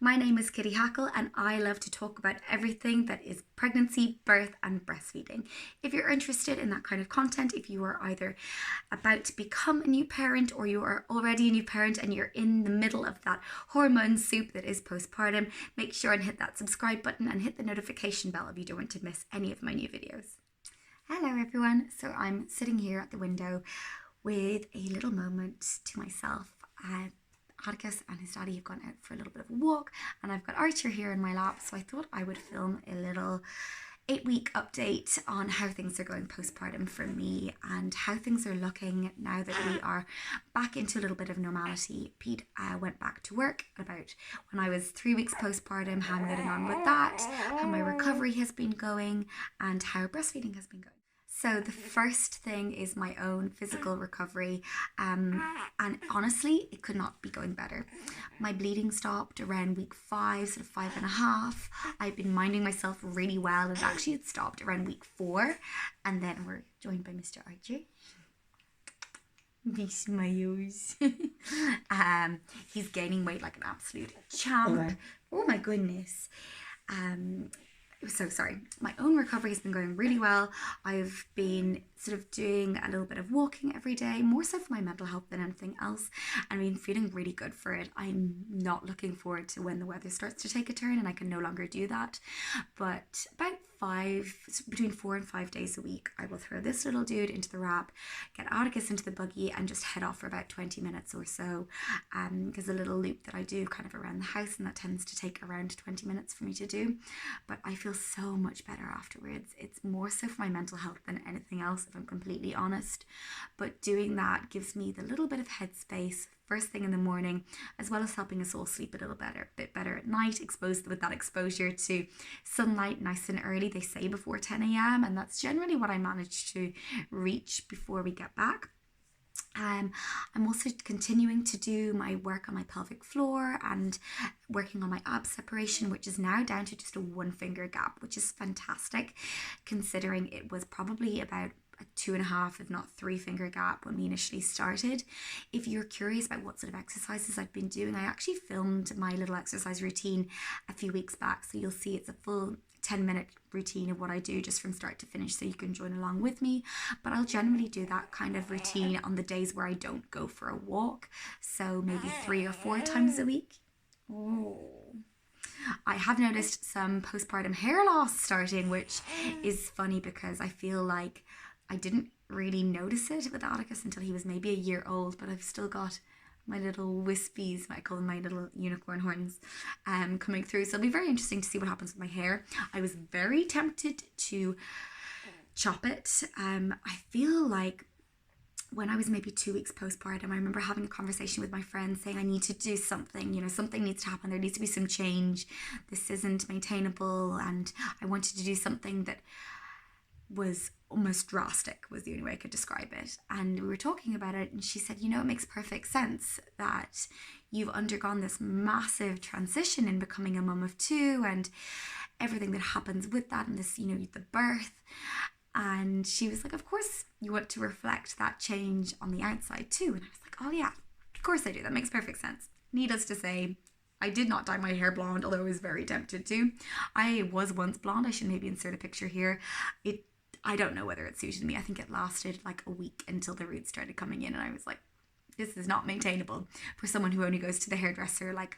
My name is Kitty Hackle and I love to talk about everything that is pregnancy, birth and breastfeeding. If you're interested in that kind of content, if you are either about to become a new parent or you are already a new parent and you're in the middle of that hormone soup that is postpartum, make sure and hit that subscribe button and hit the notification bell if you don't want to miss any of my new videos. Hello everyone, so I'm sitting here at the window with a little moment to myself. Atticus and his daddy have gone out for a little bit of a walk and I've got Archer here in my lap, so I thought I would film a little 8-week update on how things are going postpartum for me and how things are looking now that we are back into a little bit of normality. Pete went back to work about when I was 3 weeks postpartum, how I'm getting on with that, how my recovery has been going and how breastfeeding has been going. So the first thing is my own physical recovery, and honestly, it could not be going better. My bleeding stopped around week 5, sort of 5.5. I've been minding myself really well, and actually it stopped around week 4, and then we're joined by Mr. Archer. He smiles. He's gaining weight like an absolute champ. Okay. Oh my goodness. So sorry, my own recovery has been going really well. I've been sort of doing a little bit of walking every day, more so for my mental health than anything else, and I've been feeling really good for it. I'm not looking forward to when the weather starts to take a turn and I can no longer do that, but about between 4 and 5 days a week, I will throw this little dude into the wrap, get Atticus into the buggy and just head off for about 20 minutes or so. There's a little loop that I do kind of around the house and that tends to take around 20 minutes for me to do, but I feel so much better afterwards. It's more so for my mental health than anything else, if I'm completely honest, but doing that gives me the little bit of headspace first thing in the morning, as well as helping us all sleep a bit better at night, exposed with that exposure to sunlight nice and early. They say before 10 a.m. and that's generally what I manage to reach before we get back. I'm also continuing to do my work on my pelvic floor and working on my ab separation, which is now down to just a 1 finger gap, which is fantastic considering it was probably about a 2.5 if not 3 finger gap when we initially started. If you're curious about what sort of exercises I've been doing, I actually filmed my little exercise routine a few weeks back, so you'll see it's a full 10-minute routine of what I do just from start to finish, so you can join along with me. But I'll generally do that kind of routine on the days where I don't go for a walk, so maybe 3 or 4 times a week. I have noticed some postpartum hair loss starting, which is funny because I feel like I didn't really notice it with Atticus until he was maybe a year old, but I've still got my little wispies, I call them my little unicorn horns, coming through. So it'll be very interesting to see what happens with my hair. I was very tempted to chop it. I feel like when I was maybe 2 weeks postpartum, I remember having a conversation with my friend saying I need to do something, something needs to happen. There needs to be some change. This isn't maintainable. And I wanted to do something that was almost drastic, was the only way I could describe it. And we were talking about it and she said, it makes perfect sense that you've undergone this massive transition in becoming a mum of 2 and everything that happens with that and this, the birth. And she was like, of course you want to reflect that change on the outside too. And I was like, oh yeah, of course I do. That makes perfect sense. Needless to say, I did not dye my hair blonde, although I was very tempted to. I was once blonde. I should maybe insert a picture here. I don't know whether it suited me. I think it lasted like a week until the roots started coming in and I was like, this is not maintainable for someone who only goes to the hairdresser like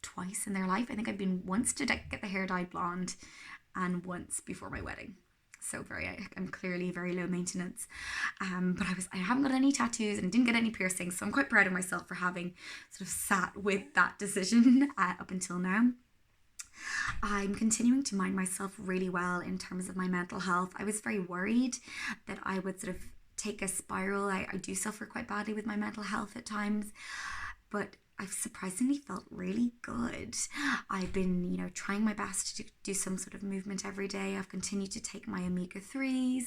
twice in their life. I think I've been once to get the hair dyed blonde and once before my wedding. So I'm clearly very low maintenance. But I haven't got any tattoos and didn't get any piercings, so I'm quite proud of myself for having sort of sat with that decision up until now. I'm continuing to mind myself really well in terms of my mental health. I was very worried that I would sort of take a spiral. I do suffer quite badly with my mental health at times, but I've surprisingly felt really good. I've been, trying my best to do some sort of movement every day. I've continued to take my omega-3s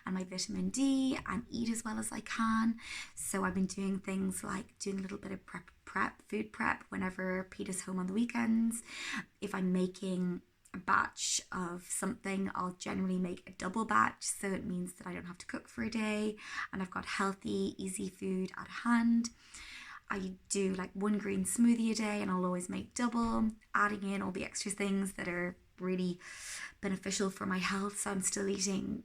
and my vitamin D and eat as well as I can. So I've been doing things like doing a little bit of food prep whenever Pete is home on the weekends. If I'm making a batch of something, I'll generally make a double batch, so it means that I don't have to cook for a day and I've got healthy, easy food at hand. I do like one green smoothie a day, and I'll always make double, adding in all the extra things that are really beneficial for my health. So I'm still eating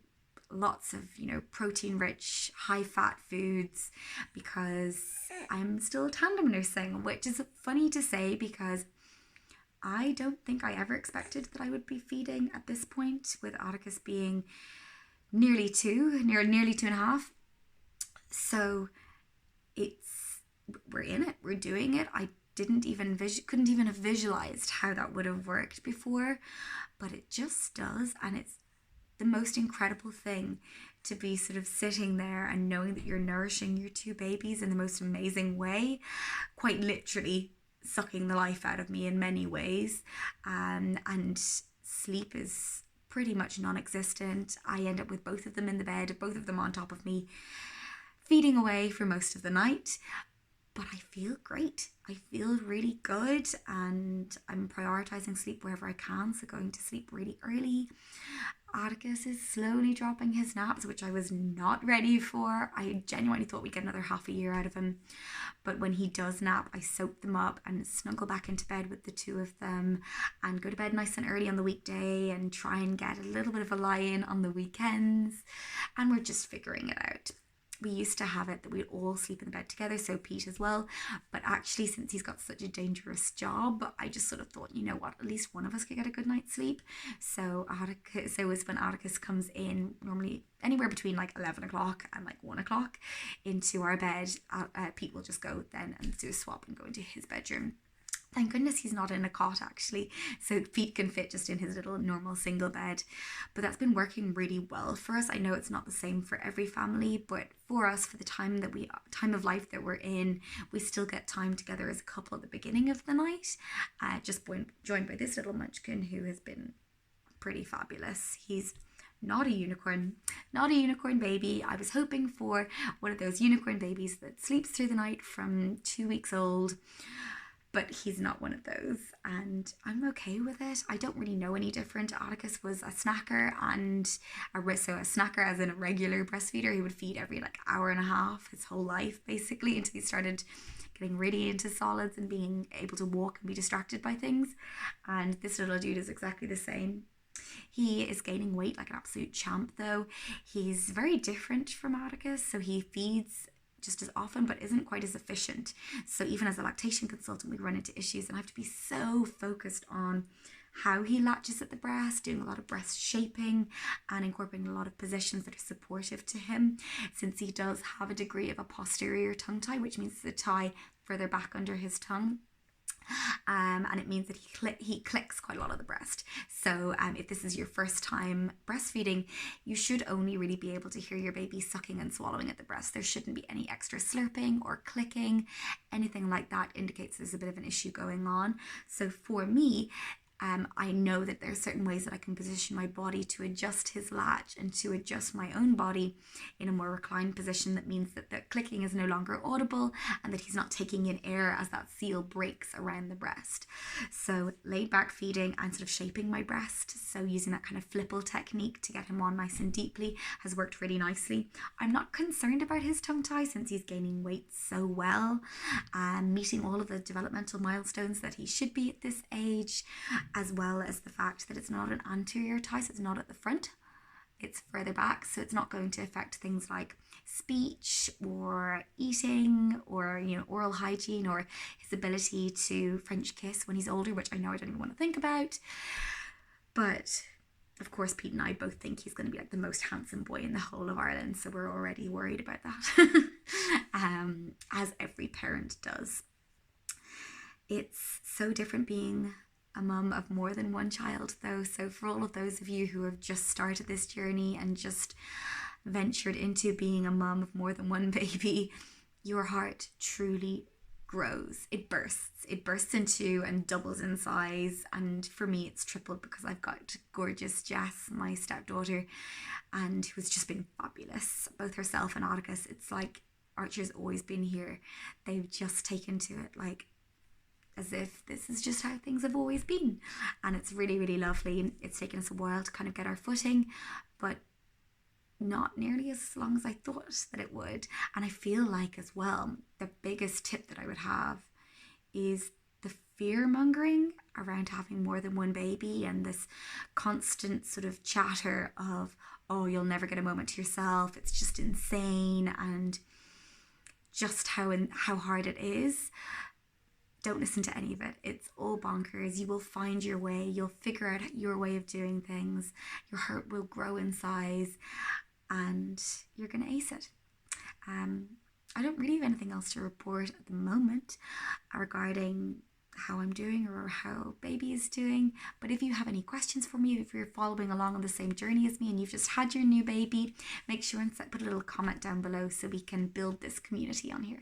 lots of, protein rich, high fat foods because I'm still tandem nursing, which is funny to say because I don't think I ever expected that I would be feeding at this point, with Atticus being nearly nearly 2.5. So we're in it, we're doing it. I couldn't even have visualized how that would have worked before, but it just does. And it's the most incredible thing to be sort of sitting there and knowing that you're nourishing your two babies in the most amazing way, quite literally sucking the life out of me in many ways. And sleep is pretty much non-existent. I end up with both of them in the bed, both of them on top of me, feeding away for most of the night. But I feel great. I feel really good, and I'm prioritizing sleep wherever I can, so going to sleep really early. Atticus is slowly dropping his naps, which I was not ready for. I genuinely thought we'd get another half a year out of him. But when he does nap, I soak them up and snuggle back into bed with the two of them and go to bed nice and early on the weekday and try and get a little bit of a lie-in on the weekends. And we're just figuring it out. We used to have it that we'd all sleep in the bed together, so Pete as well. But actually, since he's got such a dangerous job, I just sort of thought, you know what, at least one of us could get a good night's sleep. So is when Atticus comes in, normally anywhere between like 11 o'clock and like 1 o'clock into our bed, Pete will just go then and do a swap and go into his bedroom. Thank goodness he's not in a cot, actually, so Pete can fit just in his little normal single bed. But that's been working really well for us. I know it's not the same for every family, but for us, for the time of life that we're in, we still get time together as a couple at the beginning of the night. Just joined by this little munchkin who has been pretty fabulous. He's not a unicorn baby. I was hoping for one of those unicorn babies that sleeps through the night from 2 weeks old. But he's not one of those, and I'm okay with it. I don't really know any different. Atticus was a snacker, and a snacker as in a regular breastfeeder. He would feed every like hour and a half his whole life, basically, until he started getting really into solids and being able to walk and be distracted by things. And this little dude is exactly the same. He is gaining weight like an absolute champ, though. He's very different from Atticus, so he feeds just as often but isn't quite as efficient. So even as a lactation consultant, we run into issues, and I have to be so focused on how he latches at the breast, doing a lot of breast shaping and incorporating a lot of positions that are supportive to him, since he does have a degree of a posterior tongue tie, which means the tie further back under his tongue. And it means that he clicks quite a lot of the breast. So if this is your first time breastfeeding, you should only really be able to hear your baby sucking and swallowing at the breast. There shouldn't be any extra slurping or clicking. Anything like that indicates there's a bit of an issue going on. So for me, I know that there are certain ways that I can position my body to adjust his latch and to adjust my own body in a more reclined position. That means that the clicking is no longer audible and that he's not taking in air as that seal breaks around the breast. So laid back feeding and sort of shaping my breast, so using that kind of flipple technique to get him on nice and deeply, has worked really nicely. I'm not concerned about his tongue tie since he's gaining weight so well and meeting all of the developmental milestones that he should be at this age, as well as the fact that it's not an anterior tie, so it's not at the front, it's further back, so it's not going to affect things like speech or eating or oral hygiene or his ability to French kiss when he's older, which I know I don't even want to think about. But of course, Pete and I both think he's going to be like the most handsome boy in the whole of Ireland, so we're already worried about that. As every parent does. It's so different being a mum of more than one child, though. So for all of those of you who have just started this journey and just ventured into being a mum of more than one baby, your heart truly grows. It bursts into and doubles in size. And for me, it's tripled because I've got gorgeous Jess, my stepdaughter, and who's just been fabulous. Both herself and Atticus, it's like Archer's always been here. They've just taken to it like as if this is just how things have always been, and it's really, really lovely. It's taken us a while to kind of get our footing, but not nearly as long as I thought that it would. And I feel like, as well, the biggest tip that I would have is the fear mongering around having more than one baby, and this constant sort of chatter of, oh, you'll never get a moment to yourself, it's just insane, and just how hard it is. Don't listen to any of it. It's all bonkers. You will find your way. You'll figure out your way of doing things. Your heart will grow in size, and you're going to ace it. I don't really have anything else to report at the moment regarding how I'm doing or how baby is doing. But if you have any questions for me, if you're following along on the same journey as me and you've just had your new baby, make sure and put a little comment down below so we can build this community on here.